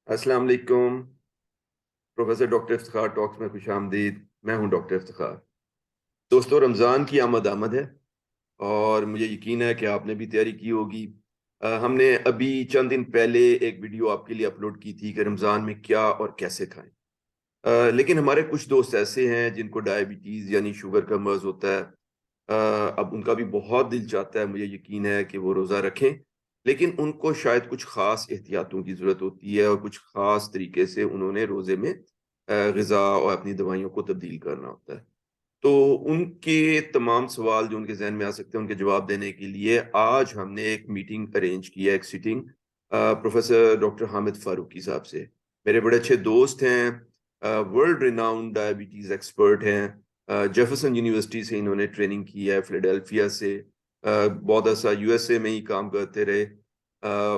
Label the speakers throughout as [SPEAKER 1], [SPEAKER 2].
[SPEAKER 1] السلام علیکم۔ Professor doctor Iftikhar ٹاکس میں خوش آمدید۔ میں ہوں ڈاکٹر افتخار۔ دوستو، رمضان کی آمد ہے اور مجھے یقین ہے کہ آپ نے بھی تیاری کی ہوگی۔ ہم نے ابھی چند دن پہلے ایک ویڈیو آپ کے لیے اپلوڈ کی تھی کہ رمضان میں کیا اور کیسے کھائیں، لیکن ہمارے کچھ دوست ایسے ہیں جن کو ڈائبٹیز یعنی شوگر کا مرض ہوتا ہے۔ اب ان کا بھی بہت دل چاہتا ہے، مجھے یقین ہے کہ وہ روزہ رکھیں، لیکن ان کو شاید کچھ خاص احتیاطوں کی ضرورت ہوتی ہے اور کچھ خاص طریقے سے انہوں نے روزے میں غذا اور اپنی دوائیوں کو تبدیل کرنا ہوتا ہے۔ تو ان کے تمام سوال جو ان کے ذہن میں آ سکتے ہیں ان کے جواب دینے کے لیے آج ہم نے ایک میٹنگ ارینج کی ہے، ایک sitting professor doctor Hamid Farooqui صاحب سے۔ میرے بڑے اچھے دوست ہیں، ورلڈ ریناؤنڈ ڈائبٹیز ایکسپرٹ ہیں، جیفرسن یونیورسٹی سے انہوں نے ٹریننگ کی ہے، فلیڈیلفیا سے بہت عرصہ یو ایس اے میں ہی کام کرتے رہے،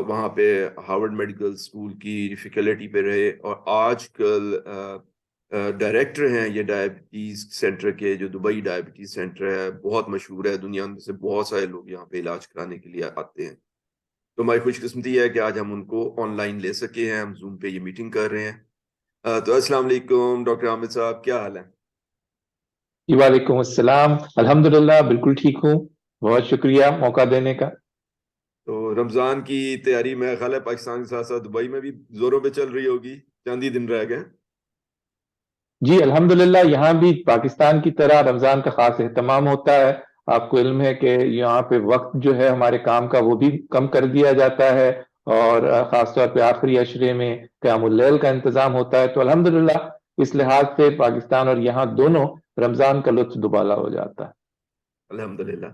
[SPEAKER 1] وہاں پہ ہارورڈ میڈیکل اسکول کی فیکلٹی پہ رہے، اور آج کل ڈائریکٹر ہیں یہ ڈائبٹیز سینٹر کے، جو دبئی ڈائبٹیز سینٹر ہے، بہت مشہور ہے، دنیا میں سے بہت سارے لوگ یہاں پہ علاج کرانے کے لیے آتے ہیں۔ تو ہماری خوش قسمتی ہے کہ آج ہم ان کو آن لائن لے سکے ہیں، ہم زوم پہ یہ میٹنگ کر رہے ہیں۔ تو السلام علیکم ڈاکٹر حامد صاحب، کیا حال ہے؟
[SPEAKER 2] وعلیکم السلام، الحمدللہ بالکل ٹھیک ہوں، بہت شکریہ موقع دینے کا۔
[SPEAKER 1] تو رمضان کی تیاری میں خیال ہے پاکستان کے ساتھ ساتھ دبئی میں بھی زوروں پہ چل رہی ہوگی، چند ہی دن رہ گئے۔
[SPEAKER 2] جی الحمدللہ، یہاں بھی پاکستان کی طرح رمضان کا خاص اہتمام ہوتا ہے۔ آپ کو علم ہے کہ یہاں پہ وقت جو ہے ہمارے کام کا وہ بھی کم کر دیا جاتا ہے، اور خاص طور پہ آخری عشرے میں قیام اللیل کا انتظام ہوتا ہے۔ تو الحمدللہ اس لحاظ سے پاکستان اور یہاں دونوں رمضان کا لطف دوبالا ہو جاتا ہے۔
[SPEAKER 1] الحمدللہ۔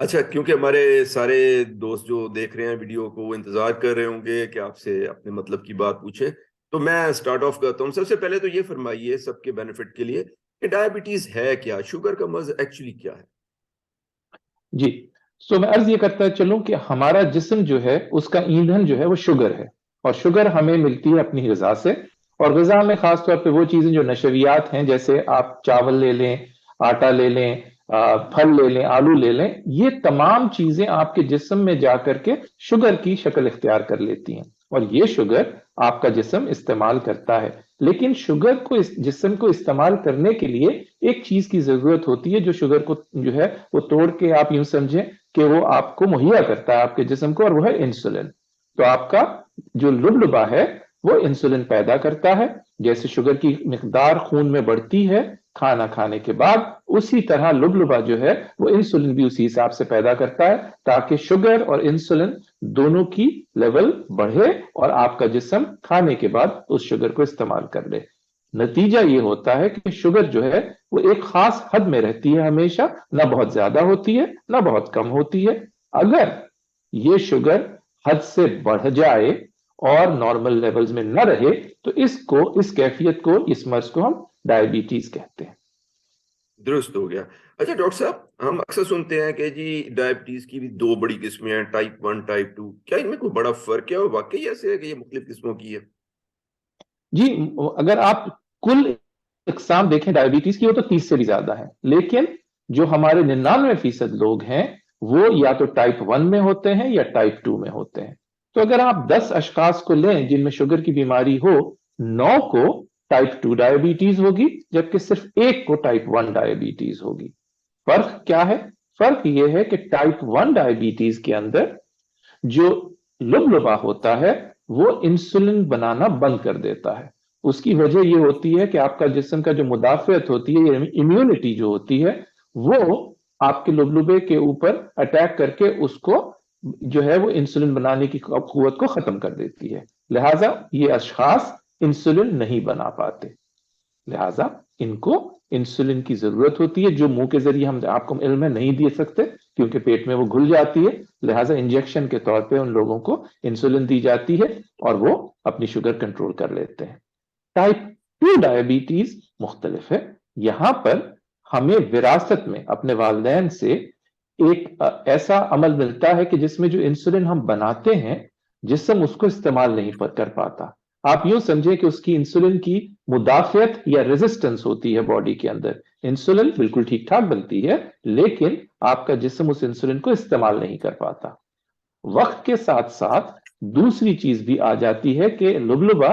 [SPEAKER 1] اچھا، کیونکہ ہمارے سارے دوست جو دیکھ رہے ہیں ویڈیو کو وہ انتظار کر رہے ہوں گے کہ آپ سے اپنے مطلب کی بات پوچھیں، تو میں سٹارٹ آف کرتا ہوں۔ سب سے پہلے تو یہ فرمائیے سب کے بینیفٹ کے لیے کہ ڈائبٹیز ہے کیا، شوگر کا مرض ایکچولی کیا ہے؟
[SPEAKER 2] جی، میں عرض یہ کرتا چلوں کہ ہمارا جسم جو ہے اس کا ایندھن جو ہے وہ شوگر ہے، اور شوگر ہمیں ملتی ہے اپنی غذا سے، اور غذا میں خاص طور پہ وہ چیزیں جو نشویات ہیں، جیسے آپ چاول لے لیں، آٹا لے لیں، پھل لے لیں، آلو لے لیں، یہ تمام چیزیں آپ کے جسم میں جا کر کے شوگر کی شکل اختیار کر لیتی ہیں، اور یہ شوگر آپ کا جسم استعمال کرتا ہے۔ لیکن شوگر کو جسم کو استعمال کرنے کے لیے ایک چیز کی ضرورت ہوتی ہے جو شوگر کو جو ہے وہ توڑ کے آپ یوں سمجھیں کہ وہ آپ کو مہیا کرتا ہے آپ کے جسم کو، اور وہ ہے انسولین۔ تو آپ کا جو لبلبا ہے وہ انسولین پیدا کرتا ہے۔ جیسے شوگر کی مقدار خون میں بڑھتی ہے کھانا کھانے کے بعد، اسی طرح لبلبا جو ہے وہ انسولین بھی اسی حساب سے پیدا کرتا ہے، تاکہ شوگر اور انسولین دونوں کی لیول بڑھے اور آپ کا جسم کھانے کے بعد اس شوگر کو استعمال کر لے۔ نتیجہ یہ ہوتا ہے کہ شوگر جو ہے وہ ایک خاص حد میں رہتی ہے، ہمیشہ نہ بہت زیادہ ہوتی ہے نہ بہت کم ہوتی ہے۔ اگر یہ شوگر حد سے بڑھ جائے اور نارمل لیولز میں نہ رہے تو اس کیفیت کو، اس مرض کو ہم ڈائبٹیز کہتے ہیں۔
[SPEAKER 1] درست ہو گیا۔ اچھا ڈاکٹر صاحب، ہم اکثر سنتے ہیں کہ جی ڈائبٹیز کی بھی دو بڑی قسمیں ہیں، ٹائپ 1 ٹائپ 2، کیا ان میں کوئی بڑا فرق ہے اور واقعی ایسے ہے کہ یہ مختلف قسموں کی ہے؟
[SPEAKER 2] جی، اگر آپ کل اقسام دیکھیں ڈائبٹیز کی، وہ تو 30 سے بھی زیادہ ہے، لیکن جو ہمارے 99% لوگ ہیں وہ یا تو ٹائپ 1 میں ہوتے ہیں یا ٹائپ 2 میں ہوتے ہیں۔ تو اگر آپ 10 اشخاص کو لیں جن میں شوگر کی بیماری ہو، 9 کو ٹائپ 2 ڈائبٹیز ہوگی جبکہ صرف ایک کو ٹائپ 1 ڈائبٹیز ہوگی۔ فرق کیا ہے؟ فرق یہ ہے کہ ٹائپ 1 ڈائبٹیز کے اندر جو لبلبا ہوتا ہے وہ انسولین بنانا بند کر دیتا ہے۔ اس کی وجہ یہ ہوتی ہے کہ آپ کا جسم کا جو مدافعت ہوتی ہے، امیونٹی جو ہوتی ہے، وہ آپ کے لبلبے کے اوپر اٹیک کر کے اس کو جو ہے وہ انسولین بنانے کی قوت کو ختم کر دیتی ہے، لہٰذا یہ اشخاص انسولین نہیں بنا پاتے۔ لہٰذا ان کو انسولین کی ضرورت ہوتی ہے، جو منہ کے ذریعے ہم آپ کو علم میں نہیں دے سکتے کیونکہ پیٹ میں وہ گھل جاتی ہے، لہٰذا انجیکشن کے طور پہ ان لوگوں کو انسولین دی جاتی ہے اور وہ اپنی شوگر کنٹرول کر لیتے ہیں۔ ٹائپ 2 ڈائبٹیز مختلف ہے۔ یہاں پر ہمیں وراثت میں اپنے والدین سے ایک ایسا عمل ملتا ہے کہ جس میں جو انسولین ہم بناتے ہیں جسم اس کو استعمال نہیں کر پاتا۔ آپ یوں سمجھیں کہ اس کی انسولین کی مدافعت یا ریزسٹنس ہوتی ہے باڈی کے اندر، انسولین بالکل ٹھیک ٹھاک بنتی ہے لیکن آپ کا جسم اس انسولین کو استعمال نہیں کر پاتا۔ وقت کے ساتھ ساتھ دوسری چیز بھی آ جاتی ہے کہ لبلبا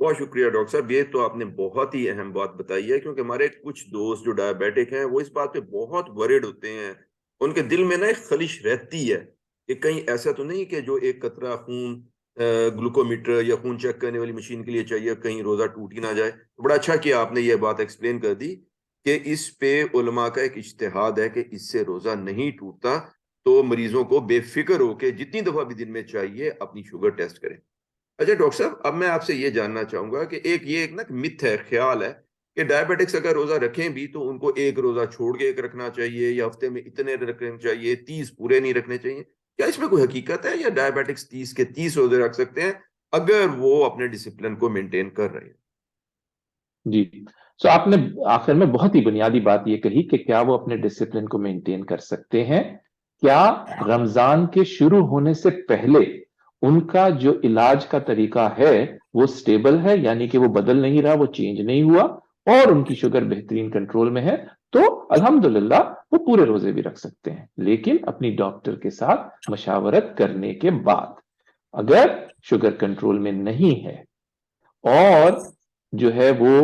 [SPEAKER 1] بہت شکریہ ڈاکٹر صاحب، یہ تو آپ نے بہت ہی اہم بات بتائی ہے، کیونکہ ہمارے کچھ دوست جو ڈائبیٹک ہیں وہ اس بات پہ بہت ورڈ ہوتے ہیں، ان کے دل میں نا ایک خلش رہتی ہے کہ کہیں ایسا تو نہیں کہ جو ایک قطرہ خون گلوکومیٹر یا خون چیک کرنے والی مشین کے لیے چاہیے، کہیں روزہ ٹوٹ ہی نہ جائے۔ بڑا اچھا کیا آپ نے یہ بات ایکسپلین کر دی کہ اس پہ علماء کا ایک اجتہاد ہے کہ اس سے روزہ نہیں ٹوٹتا، تو مریضوں کو بے فکر ہو کے جتنی دفعہ بھی دن میں چاہیے اپنی شوگر ٹیسٹ کریں۔ اچھا ڈاکٹر صاحب، اب میں آپ سے یہ جاننا چاہوں گا کہ ایک نا متھ ہے، خیال ہے کہ ڈائبیٹکس اگر روزہ رکھیں بھی تو ان کو ایک روزہ چھوڑ کے ایک رکھنا چاہیے، یا ہفتے میں اتنے رکھنے چاہیے، 30 پورے نہیں رکھنے چاہیے۔ کیا اس میں کوئی حقیقت ہے، یا ڈائبیٹکس 30 کے 30 روزے رکھ سکتے ہیں اگر وہ اپنے ڈسپلن کو مینٹین کر رہے ہیں؟
[SPEAKER 2] جی، سو آپ نے آخر میں بہت ہی بنیادی بات یہ کہی کہ کیا وہ اپنے ڈسپلن کو مینٹین کر سکتے ہیں؟ کیا رمضان کے شروع ہونے سے پہلے ان کا جو علاج کا طریقہ ہے وہ سٹیبل ہے، یعنی کہ وہ بدل نہیں رہا، وہ چینج نہیں ہوا، اور ان کی شوگر بہترین کنٹرول میں ہے، تو الحمدللہ وہ پورے روزے بھی رکھ سکتے ہیں، لیکن اپنی ڈاکٹر کے ساتھ مشاورت کرنے کے بعد۔ اگر شوگر کنٹرول میں نہیں ہے اور جو ہے وہ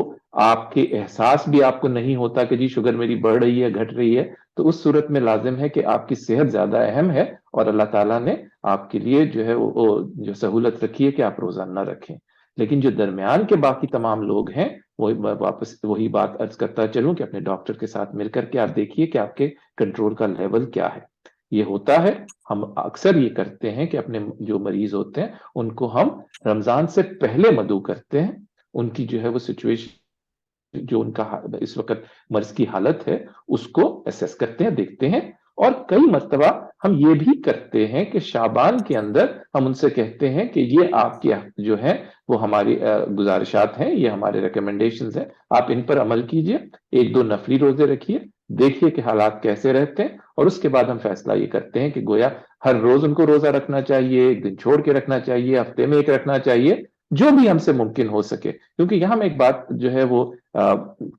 [SPEAKER 2] آپ کے احساس بھی آپ کو نہیں ہوتا کہ جی شوگر میری بڑھ رہی ہے، گھٹ رہی ہے، تو اس صورت میں لازم ہے کہ آپ کی صحت زیادہ اہم ہے، اور اللہ تعالیٰ نے آپ کے لیے جو ہے وہ جو سہولت رکھی ہے کہ آپ روزہ نہ رکھیں۔ لیکن جو درمیان کے باقی تمام لوگ ہیں، وہ واپس وہی بات عرض کرتا چلوں کہ اپنے ڈاکٹر کے ساتھ مل کر کے آپ دیکھیے کہ آپ کے کنٹرول کا لیول کیا ہے۔ یہ ہوتا ہے، ہم اکثر یہ کرتے ہیں کہ اپنے جو مریض ہوتے ہیں ان کو ہم رمضان سے پہلے مدعو کرتے ہیں، ان کی جو ہے وہ سچویشن، جو ان کا اس وقت مرض کی حالت ہے، اس کو اسیس کرتے ہیں، دیکھتے ہیں، اور کئی مرتبہ ہم یہ بھی کرتے ہیں کہ شعبان کے اندر ہم ان سے کہتے ہیں کہ یہ آپ کی جو ہے وہ ہماری گزارشات ہیں، یہ ہمارے ریکمنڈیشنز ہیں، آپ ان پر عمل کیجئے، ایک دو نفلی روزے رکھیے، دیکھیے کہ حالات کیسے رہتے ہیں، اور اس کے بعد ہم فیصلہ یہ کرتے ہیں کہ گویا ہر روز ان کو روزہ رکھنا چاہیے، ایک دن چھوڑ کے رکھنا چاہیے، ہفتے میں ایک رکھنا چاہیے، جو بھی ہم سے ممکن ہو سکے۔ کیونکہ یہاں میں ایک بات جو ہے وہ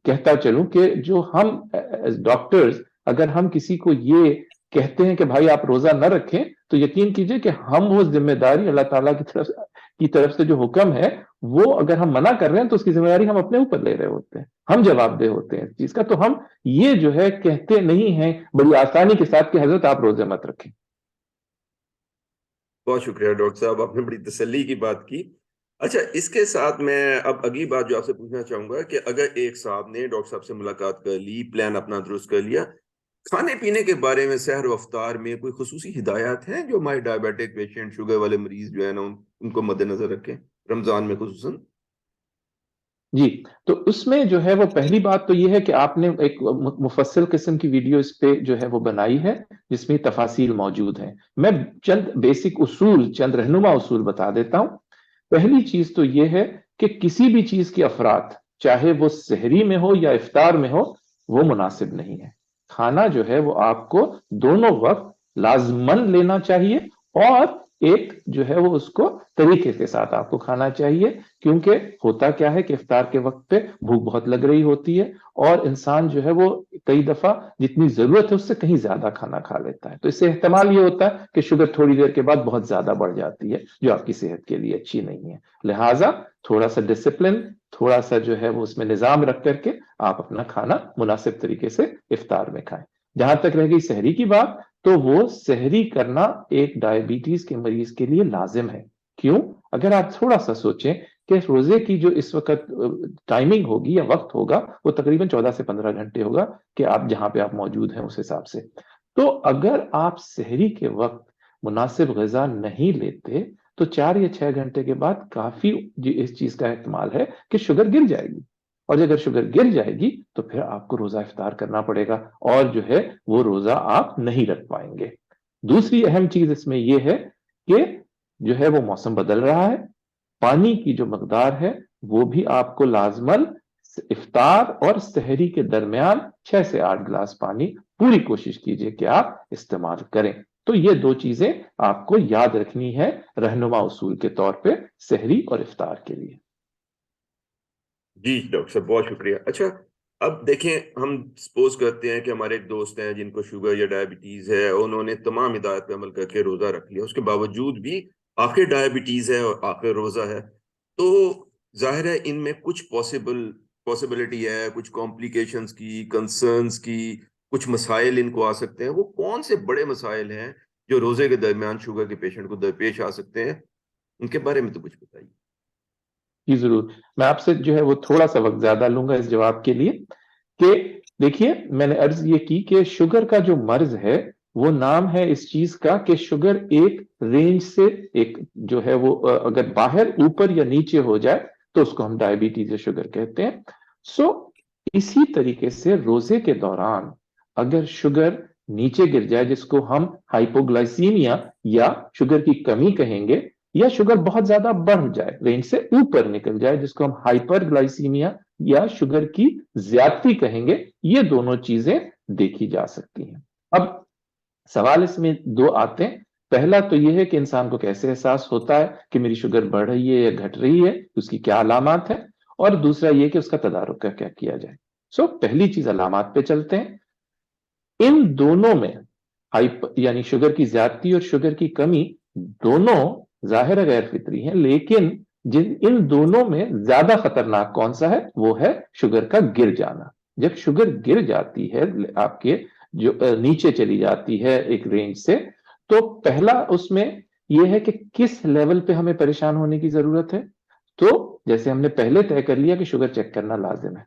[SPEAKER 2] کہتا چلوں کہ جو ہم ڈاکٹرز اگر ہم کسی کو یہ کہتے ہیں کہ بھائی آپ روزہ نہ رکھیں، تو یقین کیجئے کہ ہم وہ ذمہ داری اللہ تعالیٰ کی طرف سے جو حکم ہے وہ اگر ہم منع کر رہے ہیں تو اس کی ذمہ داری ہم اپنے اوپر لے رہے ہوتے ہیں، ہم جواب دہ ہوتے ہیں اس چیز کا۔ تو ہم یہ جو ہے کہتے نہیں ہیں بڑی آسانی کے ساتھ کہ حضرت آپ روزے مت رکھیں۔
[SPEAKER 1] بہت شکریہ ڈاکٹر صاحب، آپ نے بڑی تسلی کی بات کی۔ اچھا، اس کے ساتھ میں اب اگلی بات جو آپ سے پوچھنا چاہوں گا کہ اگر ایک صاحب نے ڈاکٹر صاحب سے ملاقات کر لی، پلان اپنا درست کر لیا، کھانے پینے کے بارے میں سحر و افطار میں کوئی خصوصی ہدایات ہیں جو ہمارے ڈائبیٹک پیشنٹ، شوگر والے مریض جو ہے نا ان کو مد نظر رکھیں رمضان میں خصوصاً؟
[SPEAKER 2] جی، تو اس میں جو ہے وہ پہلی بات تو یہ ہے کہ آپ نے ایک مفصل قسم کی ویڈیو اس پہ جو ہے وہ بنائی ہے جس میں تفاصیل موجود ہیں۔ میں چند بیسک اصول، چند رہنما اصول بتا دیتا ہوں۔ پہلی چیز تو یہ ہے کہ کسی بھی چیز کی افراط، چاہے وہ سحری میں ہو یا افطار میں ہو، وہ مناسب نہیں ہے۔ کھانا جو ہے وہ آپ کو دونوں وقت لازمن لینا چاہیے، اور ایک جو ہے وہ اس کو طریقے کے ساتھ آپ کو کھانا چاہیے، کیونکہ ہوتا کیا ہے کہ افطار کے وقت پہ بھوک بہت لگ رہی ہوتی ہے، اور انسان جو ہے وہ کئی دفعہ جتنی ضرورت ہے اس سے کہیں زیادہ کھانا کھا لیتا ہے، تو اس سے احتمال یہ ہوتا ہے کہ شوگر تھوڑی دیر کے بعد بہت زیادہ بڑھ جاتی ہے، جو آپ کی صحت کے لیے اچھی نہیں ہے۔ لہٰذا تھوڑا سا ڈسپلن، تھوڑا سا جو ہے وہ اس میں نظام رکھ کر کے آپ اپنا کھانا مناسب طریقے سے افطار میں کھائیں۔ جہاں تک رہ گئی سحری کی بات، تو وہ سحری کرنا ایک ڈائبٹیز کے مریض کے لیے لازم ہے۔ کیوں؟ اگر آپ تھوڑا سا سوچیں کہ روزے کی جو اس وقت ٹائمنگ ہوگی یا وقت ہوگا وہ تقریباً 14 سے 15 گھنٹے ہوگا کہ آپ جہاں پہ آپ موجود ہیں اس حساب سے، تو اگر آپ سحری کے وقت مناسب غذا نہیں لیتے تو 4 یا 6 گھنٹے کے بعد کافی اس چیز کا احتمال ہے کہ شوگر گر جائے گی، اور اگر شوگر گر جائے گی تو پھر آپ کو روزہ افطار کرنا پڑے گا، اور جو ہے وہ روزہ آپ نہیں رکھ پائیں گے۔ دوسری اہم چیز اس میں یہ ہے کہ جو ہے وہ موسم بدل رہا ہے، پانی کی جو مقدار ہے وہ بھی آپ کو لازمن افطار اور سحری کے درمیان 6 سے 8 گلاس پانی پوری کوشش کیجئے کہ آپ استعمال کریں۔ تو یہ دو چیزیں آپ کو یاد رکھنی ہے رہنما اصول کے طور پہ سحری اور افطار کے لیے۔
[SPEAKER 1] جی ڈاکٹر صاحب، بہت شکریہ۔ اچھا، اب دیکھیں، ہم سپوز کرتے ہیں کہ ہمارے ایک دوست ہیں جن کو شوگر یا ڈائبٹیز ہے، انہوں نے تمام ہدایت پہ عمل کر کے روزہ رکھ لیا، اس کے باوجود بھی آخر ڈائبٹیز ہے اور آخر روزہ ہے، تو ظاہر ہے ان میں کچھ پاسبلٹی ہے، کچھ کمپلیکیشنز کی، کنسرنز کی، کچھ مسائل ان کو آ سکتے ہیں. وہ کون سے بڑے مسائل ہیں جو روزے کے درمیان شوگر کے پیشنٹ کو درپیش آ سکتے ہیں؟ ان کے بارے میں تو کچھ بتائیے.
[SPEAKER 2] جی ضرور. میں آپ سے جو ہے وہ تھوڑا سا وقت زیادہ لوں گا اس جواب کے لیے کہ دیکھیے میں نے عرض یہ کی کہ شوگر کا جو مرض ہے وہ نام ہے اس چیز کا کہ شوگر ایک رینج سے ایک جو ہے وہ اگر باہر اوپر یا نیچے ہو جائے تو اس کو ہم ڈائبٹیز یا شوگر کہتے ہیں. سو اسی طریقے سے روزے کے دوران اگر شوگر نیچے گر جائے جس کو ہم ہائپوگلائسیمیا یا شوگر کی کمی کہیں گے، یا شوگر بہت زیادہ بڑھ جائے رینج سے اوپر نکل جائے جس کو ہم ہائپر گلائسیمیا یا شوگر کی زیادتی کہیں گے، یہ دونوں چیزیں دیکھی جا سکتی ہیں. اب سوال اس میں دو آتے ہیں. پہلا تو یہ ہے کہ انسان کو کیسے احساس ہوتا ہے کہ میری شوگر بڑھ رہی ہے یا گھٹ رہی ہے، اس کی کیا علامات ہیں، اور دوسرا یہ کہ اس کا تدارک کا کیا کیا جائے. پہلی چیز علامات پہ چلتے ہیں. ان دونوں میں یعنی شوگر کی زیادتی اور شوگر کی کمی دونوں ظاہر غیر فطری ہیں، لیکن ان دونوں میں زیادہ خطرناک کون سا ہے؟ وہ ہے شوگر کا گر جانا. جب شوگر گر جاتی ہے آپ کے جو نیچے چلی جاتی ہے ایک رینج سے، تو پہلا اس میں یہ ہے کہ کس لیول پہ ہمیں پریشان ہونے کی ضرورت ہے. تو جیسے ہم نے پہلے طے کر لیا کہ شوگر چیک کرنا لازم ہے.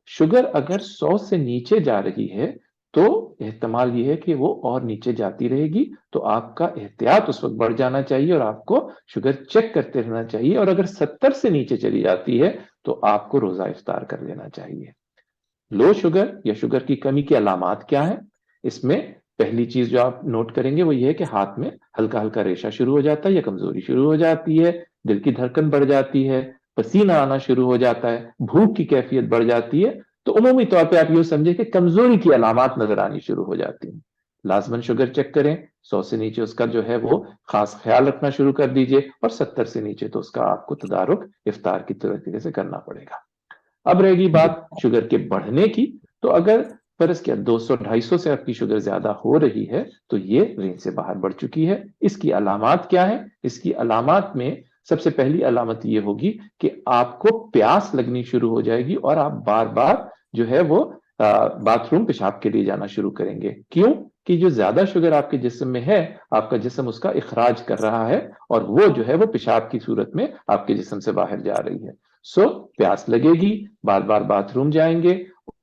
[SPEAKER 2] شوگر اگر 100 سے نیچے جا رہی ہے تو احتمال یہ ہے کہ وہ اور نیچے جاتی رہے گی، تو آپ کا احتیاط اس وقت بڑھ جانا چاہیے اور آپ کو شوگر چیک کرتے رہنا چاہیے. اور اگر 70 سے نیچے چلی جاتی ہے تو آپ کو روزہ افطار کر لینا چاہیے. لو شوگر یا شوگر کی کمی کی علامات کیا ہیں؟ اس میں پہلی چیز جو آپ نوٹ کریں گے وہ یہ ہے کہ ہاتھ میں ہلکا ہلکا ریشہ شروع ہو جاتا ہے یا کمزوری شروع ہو جاتی ہے، دل کی دھڑکن بڑھ جاتی ہے، پسینہ آنا شروع ہو جاتا ہے، بھوک کی کیفیت بڑھ جاتی ہے. تو عمومی طور پہ آپ یہ سمجھیں کہ کمزوری کی علامات نظر آنی شروع ہو جاتی ہیں. لازماً شوگر چیک کریں. 100 سے نیچے اس کا جو ہے وہ خاص خیال رکھنا شروع کر دیجئے، اور 70 سے نیچے تو اس کا آپ کو تدارک افطار کی طریقے سے کرنا پڑے گا. اب رہے گی بات شوگر کے بڑھنے کی. تو اگر فرض کیا 200-250 سے آپ کی شوگر زیادہ ہو رہی ہے تو یہ رینج سے باہر بڑھ چکی ہے. اس کی علامات کیا ہیں؟ اس کی علامات میں سب سے پہلی علامت یہ ہوگی کہ آپ کو پیاس لگنی شروع ہو جائے گی اور آپ بار بار جو ہے وہ باتھ روم پیشاب کے لیے جانا شروع کریں گے. کیوں؟ کہ جو زیادہ شوگر آپ کے جسم میں ہے آپ کا جسم اس کا اخراج کر رہا ہے اور وہ جو ہے وہ پیشاب کی صورت میں آپ کے جسم سے باہر جا رہی ہے. پیاس لگے گی، بار بار باتھ روم جائیں گے.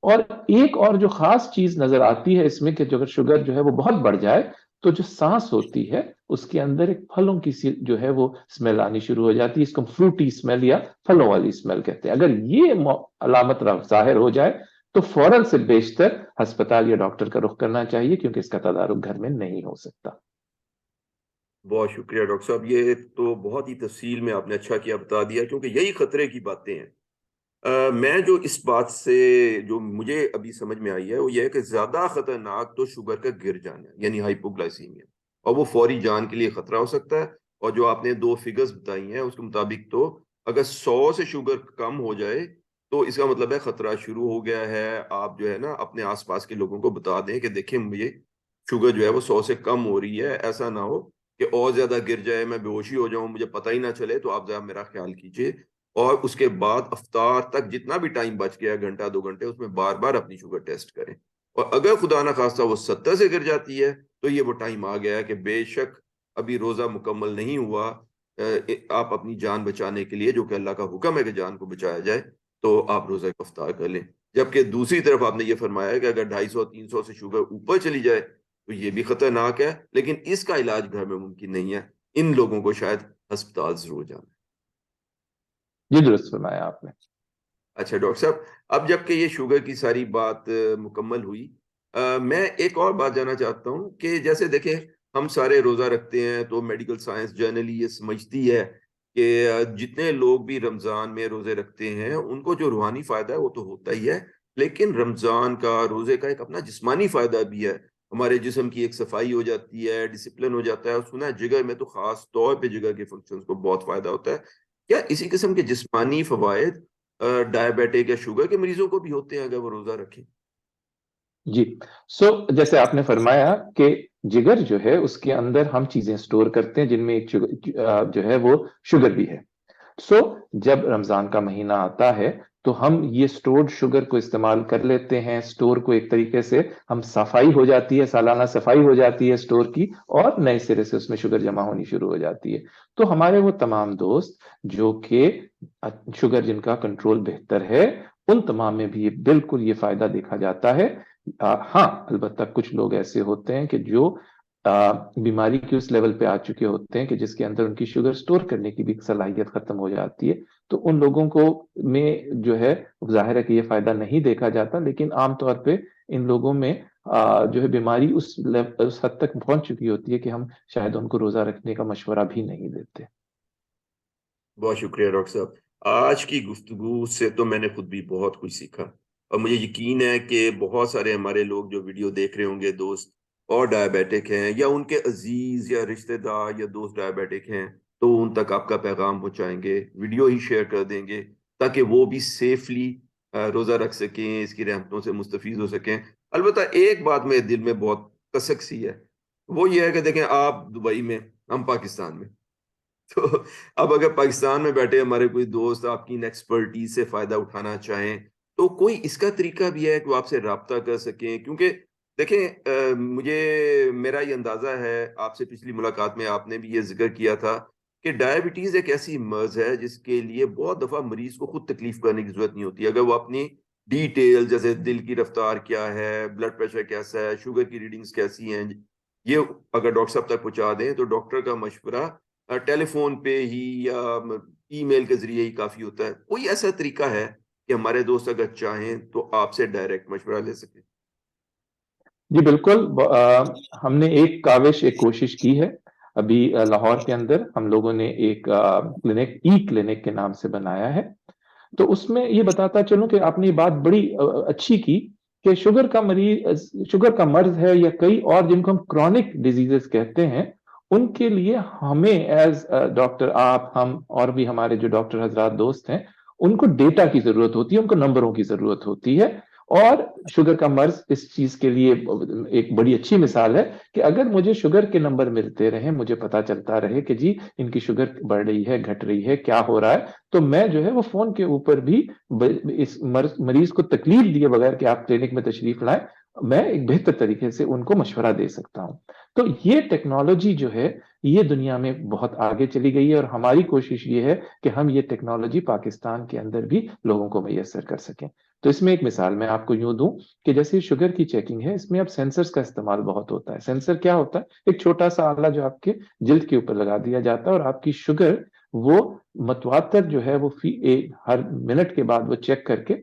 [SPEAKER 2] اور ایک اور جو خاص چیز نظر آتی ہے اس میں کہ اگر شوگر جو ہے وہ بہت بڑھ جائے تو جو سانس ہوتی ہے اس کے اندر ایک پھلوں کی جو ہے وہ اسمیل آنی شروع ہو جاتی ہے. اس کو فروٹی اسمیل یا پھلوں والی اسمیل کہتے ہیں. اگر یہ علامت ظاہر ہو جائے تو فوراً سے بیشتر ہسپتال یا ڈاکٹر کا رخ کرنا چاہیے، کیونکہ اس کا تدارک گھر میں نہیں ہو سکتا.
[SPEAKER 1] بہت شکریہ ڈاکٹر صاحب، یہ تو بہت ہی تفصیل میں آپ نے اچھا کیا بتا دیا، کیونکہ یہی خطرے کی باتیں ہیں. میں جو اس بات سے جو مجھے ابھی سمجھ میں آئی ہے وہ یہ ہے کہ زیادہ خطرناک تو شوگر کا گر جانا ہے، یعنی ہائپوگلائسیمیا، اور وہ فوری جان کے لیے خطرہ ہو سکتا ہے. اور جو آپ نے 2 فگرز بتائی ہیں اس کے مطابق تو اگر 100 سے شوگر کم ہو جائے تو اس کا مطلب ہے خطرہ شروع ہو گیا ہے. آپ جو ہے نا اپنے آس پاس کے لوگوں کو بتا دیں کہ دیکھیں مجھے شوگر جو ہے وہ 100 سے کم ہو رہی ہے، ایسا نہ ہو کہ اور زیادہ گر جائے، میں بے ہوشی ہو جاؤں، مجھے پتہ ہی نہ چلے. تو آپ ذرا میرا خیال کیجئے، اور اس کے بعد افطار تک جتنا بھی ٹائم بچ گیا، گھنٹہ 2 گھنٹے، اس میں بار بار اپنی شوگر ٹیسٹ کریں. اور اگر خدا نہ خواستہ وہ 70 سے گر جاتی ہے تو یہ وہ ٹائم آ گیا ہے کہ بے شک ابھی روزہ مکمل نہیں ہوا. آپ اپنی جان بچانے کے لیے، جو کہ اللہ کا حکم ہے کہ جان کو بچایا جائے، تو آپ روزہ کا افطار کر لیں. جبکہ دوسری طرف آپ نے یہ فرمایا کہ اگر 250-300 سے شوگر اوپر چلی جائے تو یہ بھی خطرناک ہے، لیکن اس کا علاج گھر میں ممکن نہیں ہے. ان لوگوں کو شاید ہسپتال ضرور جانا.
[SPEAKER 2] جی درست فرمایا آپ نے.
[SPEAKER 1] اچھا ڈاکٹر صاحب، اب جب کہ یہ شوگر کی ساری بات مکمل ہوئی، میں ایک اور بات جاننا چاہتا ہوں کہ جیسے دیکھیں ہم سارے روزہ رکھتے ہیں تو میڈیکل سائنس جرنلی یہ سمجھتی ہے کہ جتنے لوگ بھی رمضان میں روزے رکھتے ہیں ان کو جو روحانی فائدہ ہے وہ تو ہوتا ہی ہے، لیکن رمضان کا روزے کا ایک اپنا جسمانی فائدہ بھی ہے. ہمارے جسم کی ایک صفائی ہو جاتی ہے، ڈسپلن ہو جاتا ہے، اور سنا ہے جگر میں تو خاص طور پہ جگر کے فنکشنز کو بہت فائدہ ہوتا ہے. کیا اسی قسم کے جسمانی فوائد ڈائبیٹک یا شوگر کے مریضوں کو بھی ہوتے ہیں اگر وہ روزہ رکھیں؟
[SPEAKER 2] جی. جیسے آپ نے فرمایا کہ جگر جو ہے اس کے اندر ہم چیزیں سٹور کرتے ہیں جن میں ایک جو ہے وہ شوگر بھی ہے. سو جب رمضان کا مہینہ آتا ہے تو ہم یہ سٹورڈ شوگر کو استعمال کر لیتے ہیں. سٹور کو ایک طریقے سے ہم صفائی ہو جاتی ہے, سالانہ صفائی ہو جاتی ہے سٹور کی, اور نئے سرے سے اس میں شوگر جمع ہونی شروع ہو جاتی ہے. تو ہمارے وہ تمام دوست جو کہ شوگر جن کا کنٹرول بہتر ہے, ان تمام میں بھی بالکل یہ فائدہ دیکھا جاتا ہے. ہاں البتہ کچھ لوگ ایسے ہوتے ہیں کہ جو بیماری کے اس لیول پہ آ چکے ہوتے ہیں کہ جس کے اندر ان کی شوگر سٹور کرنے کی بھی صلاحیت ختم ہو جاتی ہے, تو ان لوگوں کو میں جو ہے ظاہر ہے کہ یہ فائدہ نہیں دیکھا جاتا, لیکن عام طور پہ ان لوگوں میں جو ہے بیماری اس حد تک پہنچ چکی ہوتی ہے کہ ہم شاید ان کو روزہ رکھنے کا مشورہ بھی نہیں دیتے.
[SPEAKER 1] بہت شکریہ ڈاکٹر صاحب. آج کی گفتگو سے تو میں نے خود بھی بہت کچھ سیکھا, اور مجھے یقین ہے کہ بہت سارے ہمارے لوگ جو ویڈیو دیکھ رہے ہوں گے دوست اور ڈائبیٹک ہیں, یا ان کے عزیز یا رشتہ دار یا دوست ڈائبیٹک ہیں, تو ان تک آپ کا پیغام پہنچائیں گے, ویڈیو ہی شیئر کر دیں گے تاکہ وہ بھی سیفلی روزہ رکھ سکیں, اس کی رحمتوں سے مستفید ہو سکیں. البتہ ایک بات میرے دل میں بہت کسک سی ہے, وہ یہ ہے کہ دیکھیں آپ دبئی میں, ہم پاکستان میں. تو اب اگر پاکستان میں بیٹھے ہمارے کوئی دوست آپ کی ایکسپرٹیز سے فائدہ اٹھانا چاہیں, تو کوئی اس کا طریقہ بھی ہے کہ وہ آپ سے رابطہ کر سکیں؟ کیونکہ دیکھیں مجھے میرا یہ اندازہ ہے, آپ سے پچھلی ملاقات میں آپ نے بھی یہ ذکر کیا تھا کہ ڈائبٹیز ایک ایسی مرض ہے جس کے لیے بہت دفعہ مریض کو خود تکلیف کرنے کی ضرورت نہیں ہوتی. اگر وہ اپنی ڈیٹیل جیسے دل کی رفتار کیا ہے, بلڈ پریشر کیسا ہے, شوگر کی ریڈنگز کیسی ہیں, یہ اگر ڈاکٹر صاحب تک پہنچا دیں تو ڈاکٹر کا مشورہ ٹیلی فون پہ ہی یا ای میل کے ذریعے ہی کافی ہوتا ہے. کوئی ایسا طریقہ ہے کہ ہمارے دوست اگر چاہیں تو آپ سے ڈائریکٹ مشورہ لے سکیں؟
[SPEAKER 2] جی بالکل. ہم نے ایک کاوش, ایک کوشش کی ہے ابھی لاہور کے اندر. ہم لوگوں نے ایک کلینک, ای کلینک کے نام سے بنایا ہے. تو اس میں یہ بتاتا چلوں کہ آپ نے یہ بات بڑی اچھی کی کہ شوگر کا مریض, شوگر کا مرض ہے یا کئی اور جن کو ہم کرونک ڈیزیزز کہتے ہیں, ان کے لیے ہمیں ایز ڈاکٹر, آپ, ہم اور بھی ہمارے جو ڈاکٹر حضرات دوست ہیں, ان کو ڈیٹا کی ضرورت ہوتی ہے, ان کو نمبروں کی ضرورت ہوتی ہے. اور شوگر کا مرض اس چیز کے لیے ایک بڑی اچھی مثال ہے کہ اگر مجھے شوگر کے نمبر ملتے رہیں, مجھے پتا چلتا رہے کہ جی ان کی شوگر بڑھ رہی ہے, گھٹ رہی ہے, کیا ہو رہا ہے, تو میں جو ہے وہ فون کے اوپر بھی اس مریض کو تکلیف دیے بغیر کہ آپ کلینک میں تشریف لائیں, میں ایک بہتر طریقے سے ان کو مشورہ دے سکتا ہوں. تو یہ ٹیکنالوجی جو ہے یہ دنیا میں بہت آگے چلی گئی ہے, اور ہماری کوشش یہ ہے کہ ہم یہ ٹیکنالوجی پاکستان کے اندر بھی لوگوں کو میسر کر سکیں. تو اس میں ایک مثال میں آپ کو یوں دوں کہ جیسے شوگر کی چیکنگ ہے, اس میں اب سینسرز کا استعمال بہت ہوتا ہے. سینسر کیا ہوتا ہے؟ ایک چھوٹا سا آلہ جو آپ کے جلد کے اوپر لگا دیا جاتا ہے, اور آپ کی شوگر وہ متواتر جو ہے وہ ہر منٹ کے بعد وہ چیک کر کے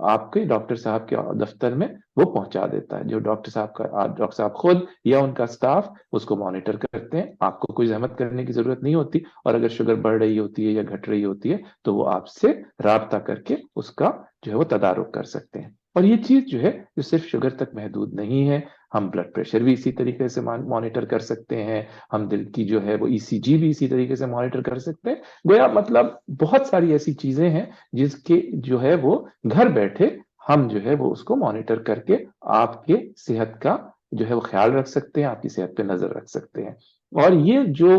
[SPEAKER 2] آپ کے ڈاکٹر صاحب کے دفتر میں وہ پہنچا دیتا ہے. جو ڈاکٹر صاحب خود یا ان کا سٹاف اس کو مانیٹر کرتے ہیں. آپ کو کوئی زحمت کرنے کی ضرورت نہیں ہوتی, اور اگر شوگر بڑھ رہی ہوتی ہے یا گھٹ رہی ہوتی ہے تو وہ آپ سے رابطہ کر کے اس کا جو ہے وہ تدارک کر سکتے ہیں. اور یہ چیز جو ہے جو صرف شوگر تک محدود نہیں ہے, ہم بلڈ پریشر بھی اسی طریقے سے مانیٹر کر سکتے ہیں, ہم دل کی جو ہے وہ ECG بھی اسی طریقے سے مانیٹر کر سکتے ہیں. گویا مطلب بہت ساری ایسی چیزیں ہیں جس کے جو ہے وہ گھر بیٹھے ہم جو ہے وہ اس کو مانیٹر کر کے آپ کے صحت کا جو ہے وہ خیال رکھ سکتے ہیں, آپ کی صحت پہ نظر رکھ سکتے ہیں. اور یہ جو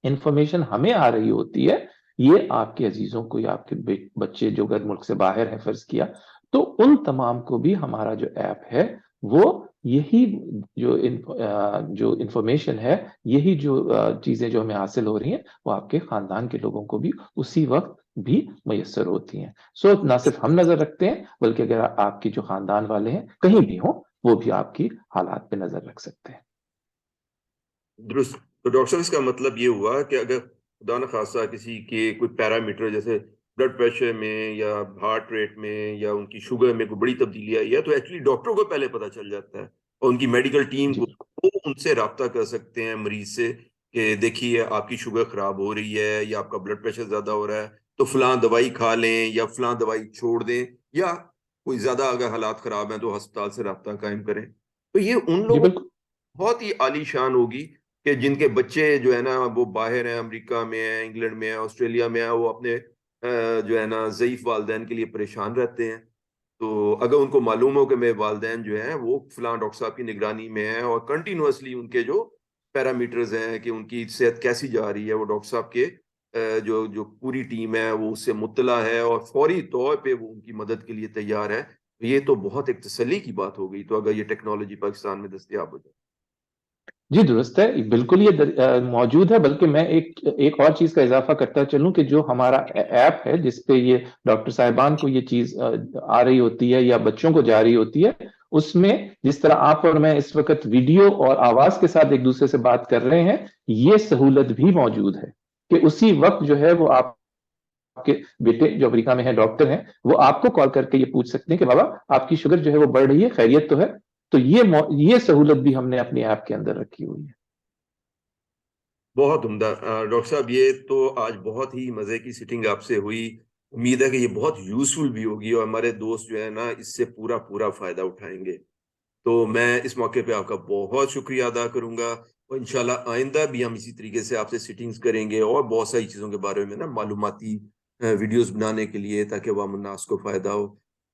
[SPEAKER 2] انفارمیشن ہمیں آ رہی ہوتی ہے, یہ آپ کے عزیزوں کو یا آپ کے بچے جو غیر ملک سے باہر ہیں فرض کیا, تو ان تمام کو بھی ہمارا جو ایپ ہے وہ یہی جو انفارمیشن ہے, یہی جو چیزیں جو ہمیں حاصل ہو رہی ہیں, وہ آپ کے خاندان کے لوگوں کو بھی اسی وقت بھی میسر ہوتی ہیں. سو نہ صرف ہم نظر رکھتے ہیں, بلکہ اگر آپ کی جو خاندان والے ہیں کہیں بھی ہوں, وہ بھی آپ کی حالات پہ نظر رکھ سکتے ہیں.
[SPEAKER 1] درست. تو ڈاکٹر صاحب اس کا مطلب یہ ہوا کہ اگر خدا نخواستہ کسی کے کوئی پیرامیٹر جیسے بلڈ پریشر میں یا ہارٹ ریٹ میں یا ان کی شوگر میں کوئی بڑی تبدیلی آئی ہے, تو ایکچولی ڈاکٹر کو پہلے پتہ چل جاتا ہے, اور ان کی میڈیکل ٹیم
[SPEAKER 2] جی
[SPEAKER 1] کو, وہ ان سے رابطہ کر سکتے ہیں مریض سے کہ دیکھیے آپ کی شوگر خراب ہو رہی ہے یا آپ کا بلڈ پریشر زیادہ ہو رہا ہے, تو فلاں دوائی کھا لیں یا فلاں دوائی چھوڑ دیں, یا کوئی زیادہ اگر حالات خراب ہیں تو ہسپتال سے رابطہ قائم کریں. تو یہ ان
[SPEAKER 2] جی
[SPEAKER 1] لوگوں
[SPEAKER 2] بالکل.
[SPEAKER 1] بہت ہی عالی شان ہوگی کہ جن کے بچے جو ہے نا وہ باہر ہیں, امریکہ میں ہیں, انگلینڈ میں ہیں, آسٹریلیا میں ہیں, وہ اپنے جو ہے نا ضعیف والدین کے لیے پریشان رہتے ہیں. تو اگر ان کو معلوم ہو کہ میرے والدین جو ہیں وہ فلاں ڈاکٹر صاحب کی نگرانی میں ہیں, اور کنٹینوسلی ان کے جو پیرامیٹرز ہیں کہ ان کی صحت کیسی جا رہی ہے وہ ڈاکٹر صاحب کے جو جو پوری ٹیم ہے وہ اس سے مطلع ہے اور فوری طور پہ وہ ان کی مدد کے لیے تیار ہے. یہ تو بہت ایک تسلی کی بات ہو گئی تو اگر یہ ٹیکنالوجی پاکستان میں دستیاب ہو جائے.
[SPEAKER 2] جی درست ہے، بالکل یہ موجود ہے. بلکہ میں ایک اور چیز کا اضافہ کرتا چلوں کہ جو ہمارا ایپ ہے جس پہ یہ ڈاکٹر صاحبان کو یہ چیز آ رہی ہوتی ہے یا بچوں کو جا رہی ہوتی ہے، اس میں جس طرح آپ اور میں اس وقت ویڈیو اور آواز کے ساتھ ایک دوسرے سے بات کر رہے ہیں، یہ سہولت بھی موجود ہے کہ اسی وقت جو ہے وہ آپ کے بیٹے جو امریکہ میں ہیں ڈاکٹر ہیں، وہ آپ کو کال کر کے یہ پوچھ سکتے ہیں کہ بابا آپ کی شوگر جو ہے وہ بڑھ رہی ہے، خیریت تو ہے؟ تو یہ سہولت بھی ہم نے اپنی ایپ کے اندر رکھی ہوئی ہے.
[SPEAKER 1] بہت عمدہ. ڈاکٹر صاحب یہ تو آج بہت ہی مزے کی سیٹنگ آپ سے ہوئی. امید ہے کہ یہ بہت یوزفل بھی ہوگی اور ہمارے دوست جو ہے نا اس سے پورا پورا فائدہ اٹھائیں گے. تو میں اس موقع پہ آپ کا بہت شکریہ ادا کروں گا اور انشاءاللہ آئندہ بھی ہم اسی طریقے سے آپ سے سیٹنگز کریں گے اور بہت ساری چیزوں کے بارے میں نا معلوماتی ویڈیوز بنانے کے لیے تاکہ عوام الناس کو فائدہ ہو.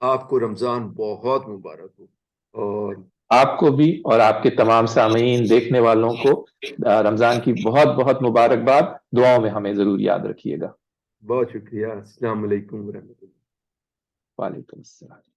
[SPEAKER 1] آپ کو رمضان بہت مبارک ہو. اور
[SPEAKER 2] آپ کو بھی اور آپ کے تمام سامعین دیکھنے والوں کو رمضان کی بہت بہت مبارکباد. دعاؤں میں ہمیں ضرور یاد رکھیے گا.
[SPEAKER 1] بہت شکریہ. السلام علیکم ورحمۃ اللہ.
[SPEAKER 2] وعلیکم السلام.